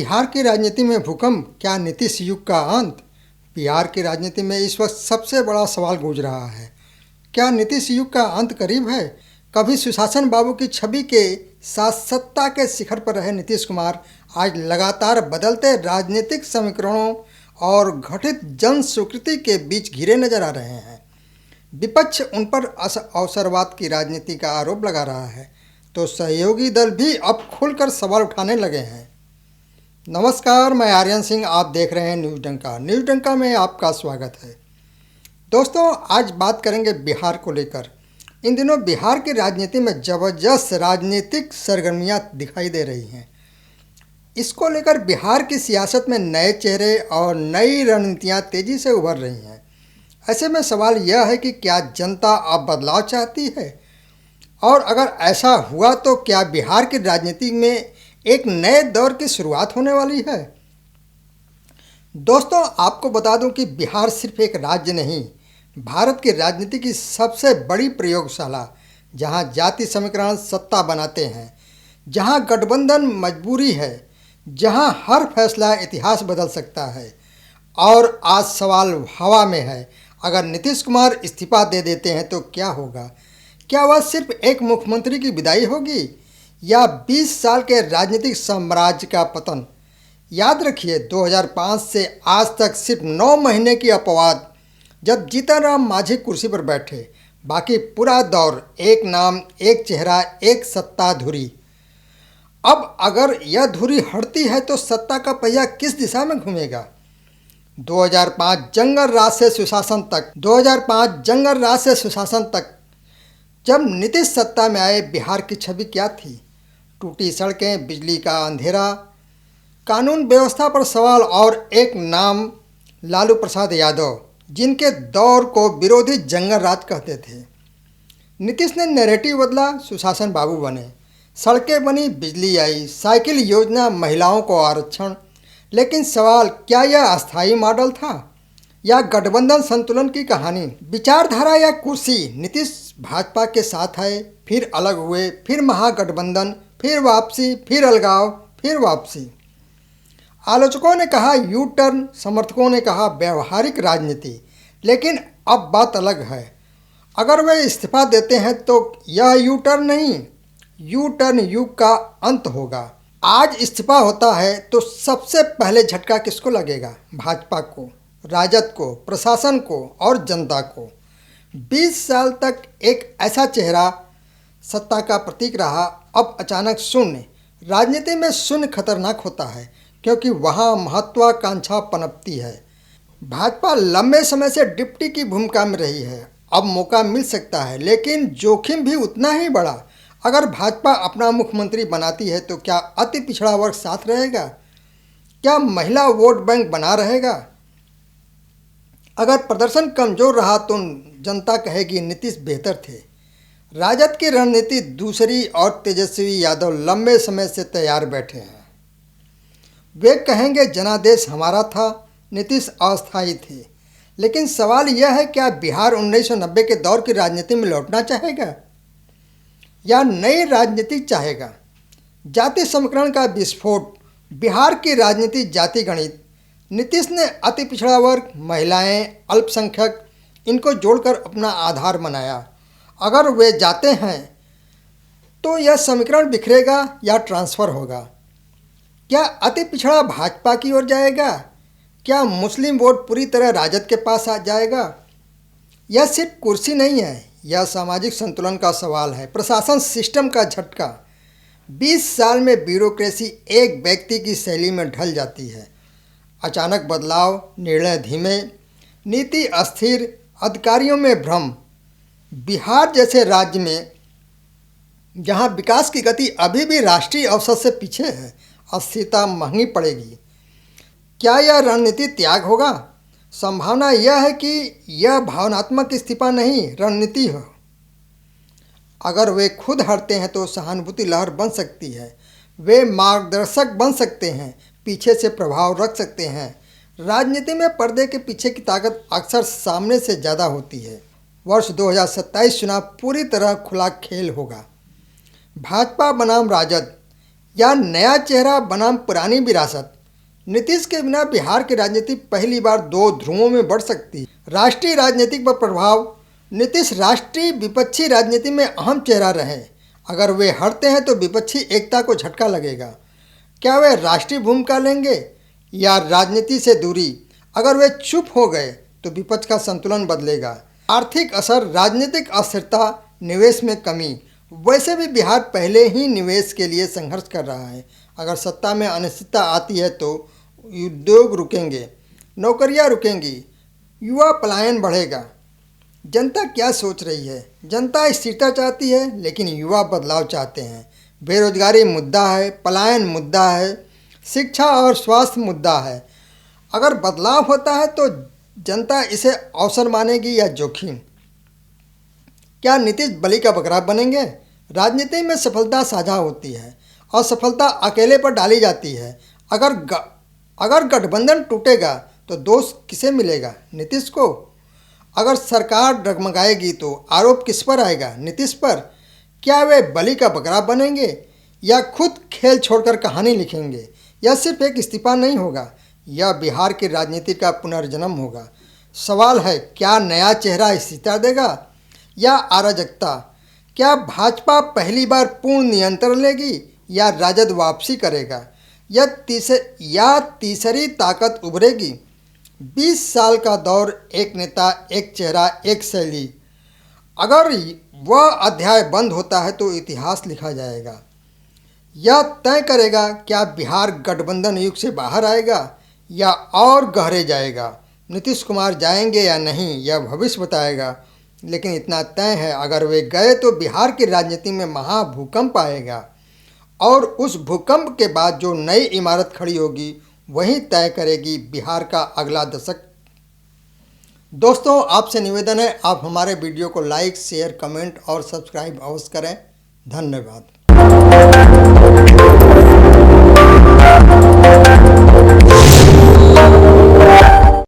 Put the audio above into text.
बिहार की राजनीति में भूकंप, क्या नीतीश युग का अंत? बिहार की राजनीति में इस वक्त सबसे बड़ा सवाल गूंज रहा है। क्या नीतीश युग का अंत करीब है? कभी सुशासन बाबू की छवि के साथ सत्ता के शिखर पर रहे नीतीश कुमार आज लगातार बदलते राजनीतिक समीकरणों और घटित जन स्वीकृति के बीच घिरे नजर आ रहे हैं। विपक्ष उन पर अवसरवाद की राजनीति का आरोप लगा रहा है, तो सहयोगी दल भी अब खुलकर सवाल उठाने लगे हैं। नमस्कार, मैं आर्यन सिंह, आप देख रहे हैं न्यूज़ डंका। न्यूज़ डंका में आपका स्वागत है। दोस्तों, आज बात करेंगे बिहार को लेकर। इन दिनों बिहार की राजनीति में ज़बरदस्त राजनीतिक सरगर्मियां दिखाई दे रही हैं। इसको लेकर बिहार की सियासत में नए चेहरे और नई रणनीतियां तेज़ी से उभर रही हैं। ऐसे में सवाल यह है कि क्या जनता अब बदलाव चाहती है, और अगर ऐसा हुआ तो क्या बिहार की राजनीति में एक नए दौर की शुरुआत होने वाली है। दोस्तों, आपको बता दूं कि बिहार सिर्फ एक राज्य नहीं, भारत की राजनीति की सबसे बड़ी प्रयोगशाला, जहां जाति समीकरण सत्ता बनाते हैं, जहां गठबंधन मजबूरी है, जहां हर फैसला इतिहास बदल सकता है। और आज सवाल हवा में है, अगर नीतीश कुमार इस्तीफा दे देते हैं तो क्या होगा? क्या वह सिर्फ एक मुख्यमंत्री की विदाई होगी, या 20 साल के राजनीतिक साम्राज्य का पतन? याद रखिए, 2005 से आज तक सिर्फ 9 महीने की अपवाद जब जीतन राम मांझी कुर्सी पर बैठे, बाकी पूरा दौर एक नाम, एक चेहरा, एक सत्ता धुरी। अब अगर यह धुरी हटती है तो सत्ता का पहिया किस दिशा में घूमेगा? 2005 जंगल राज से सुशासन तक 2005 जंगल राज से सुशासन तक जब नीतीश सत्ता में आए, बिहार की छवि क्या थी? टूटी सड़कें, बिजली का अंधेरा, कानून व्यवस्था पर सवाल, और एक नाम लालू प्रसाद यादव, जिनके दौर को विरोधी जंगल राज कहते थे। नीतीश ने नैरेटिव बदला, सुशासन बाबू बने, सड़कें बनी, बिजली आई, साइकिल योजना, महिलाओं को आरक्षण। लेकिन सवाल, क्या यह अस्थायी मॉडल था या गठबंधन संतुलन की कहानी? विचारधारा या कुर्सी? नीतीश भाजपा के साथ आए, फिर अलग हुए, फिर महागठबंधन, फिर वापसी, फिर अलगाव, फिर वापसी। आलोचकों ने कहा यू टर्न, समर्थकों ने कहा व्यवहारिक राजनीति। लेकिन अब बात अलग है। अगर वे इस्तीफा देते हैं तो यह यू टर्न नहीं, यू टर्न युग का अंत होगा। आज इस्तीफा होता है तो सबसे पहले झटका किसको लगेगा? भाजपा को, राजद को, प्रशासन को और जनता को। 20 साल तक एक ऐसा चेहरा सत्ता का प्रतीक रहा, अब अचानक शून्य। राजनीति में शून्य खतरनाक होता है, क्योंकि वहाँ महत्वाकांक्षा पनपती है। भाजपा लंबे समय से डिप्टी की भूमिका में रही है, अब मौका मिल सकता है, लेकिन जोखिम भी उतना ही बड़ा। अगर भाजपा अपना मुख्यमंत्री बनाती है तो क्या अति पिछड़ा वर्ग साथ रहेगा? क्या महिला वोट बैंक बना रहेगा? अगर प्रदर्शन कमजोर रहा तो जनता कहेगी नीतीश बेहतर थे। राजद की रणनीति दूसरी, और तेजस्वी यादव लंबे समय से तैयार बैठे हैं। वे कहेंगे जनादेश हमारा था, नीतीश अस्थायी थे। लेकिन सवाल यह है, क्या बिहार 1990 के दौर की राजनीति में लौटना चाहेगा या नई राजनीति चाहेगा? जाति समीकरण का विस्फोट, बिहार की राजनीति जाति गणित। नीतीश ने अति पिछड़ा वर्ग, महिलाएं, अल्पसंख्यक, इनको जोड़कर अपना आधार बनाया। अगर वे जाते हैं तो यह समीकरण बिखरेगा या ट्रांसफ़र होगा? क्या अति पिछड़ा भाजपा की ओर जाएगा? क्या मुस्लिम वोट पूरी तरह राजद के पास आ जाएगा? यह सिर्फ कुर्सी नहीं है, यह सामाजिक संतुलन का सवाल है। प्रशासन सिस्टम का झटका। 20 साल में ब्यूरोक्रेसी एक व्यक्ति की शैली में ढल जाती है। अचानक बदलाव, निर्णय धीमे, नीति अस्थिर, अधिकारियों में भ्रम। बिहार जैसे राज्य में जहां विकास की गति अभी भी राष्ट्रीय औसत से पीछे है, अस्थिरता महंगी पड़ेगी। क्या यह रणनीति त्याग होगा? संभावना यह है कि यह भावनात्मक इस्तीफा नहीं, रणनीति हो। अगर वे खुद हटते हैं तो सहानुभूति लहर बन सकती है। वे मार्गदर्शक बन सकते हैं, पीछे से प्रभाव रख सकते हैं। राजनीति में पर्दे के पीछे की ताकत अक्सर सामने से ज़्यादा होती है। वर्ष 2027 चुनाव पूरी तरह खुला खेल होगा। भाजपा बनाम राजद, या नया चेहरा बनाम पुरानी विरासत। नीतीश के बिना बिहार की राजनीति पहली बार दो ध्रुवों में बढ़ सकती है। राष्ट्रीय राजनीति पर प्रभाव। नीतीश राष्ट्रीय विपक्षी राजनीति में अहम चेहरा रहे। अगर वे हटते हैं तो विपक्षी एकता को झटका लगेगा। क्या वे राष्ट्रीय भूमिका लेंगे या राजनीति से दूरी? अगर वे चुप हो गए तो विपक्ष का संतुलन बदलेगा। आर्थिक असर, राजनीतिक अस्थिरता, निवेश में कमी। वैसे भी बिहार पहले ही निवेश के लिए संघर्ष कर रहा है। अगर सत्ता में अनिश्चितता आती है तो उद्योग रुकेंगे, नौकरियां रुकेंगी, युवा पलायन बढ़ेगा। जनता क्या सोच रही है? जनता स्थिरता चाहती है लेकिन युवा बदलाव चाहते हैं। बेरोजगारी मुद्दा है, पलायन मुद्दा है, शिक्षा और स्वास्थ्य मुद्दा है। अगर बदलाव होता है तो जनता इसे अवसर मानेगी या जोखिम? क्या नीतीश बलि का बकरा बनेंगे? राजनीति में सफलता साझा होती है और सफलता अकेले पर डाली जाती है। अगर गठबंधन टूटेगा तो दोष किसे मिलेगा? नीतीश को। अगर सरकार डगमगाएगी तो आरोप किस पर आएगा? नीतीश पर। क्या वे बलि का बकरा बनेंगे या खुद खेल छोड़कर कहानी लिखेंगे? यह सिर्फ एक इस्तीफा नहीं होगा, यह बिहार की राजनीति का पुनर्जन्म होगा। सवाल है, क्या नया चेहरा स्थिरता देगा या अराजकता? क्या भाजपा पहली बार पूर्ण नियंत्रण लेगी या राजद वापसी करेगा? या तीसरी ताकत उभरेगी? 20 साल का दौर, एक नेता, एक चेहरा, एक शैली। अगर वह अध्याय बंद होता है तो इतिहास लिखा जाएगा। यह तय करेगा क्या बिहार गठबंधन युग से बाहर आएगा या और गहरे जाएगा। नीतीश कुमार जाएंगे या नहीं यह भविष्य बताएगा, लेकिन इतना तय है, अगर वे गए तो बिहार की राजनीति में महाभूकंप आएगा और उस भूकंप के बाद जो नई इमारत खड़ी होगी वही तय करेगी बिहार का अगला दशक। दोस्तों, आपसे निवेदन है, आप हमारे वीडियो को लाइक, शेयर, कमेंट और सब्सक्राइब अवश्य करें। धन्यवाद।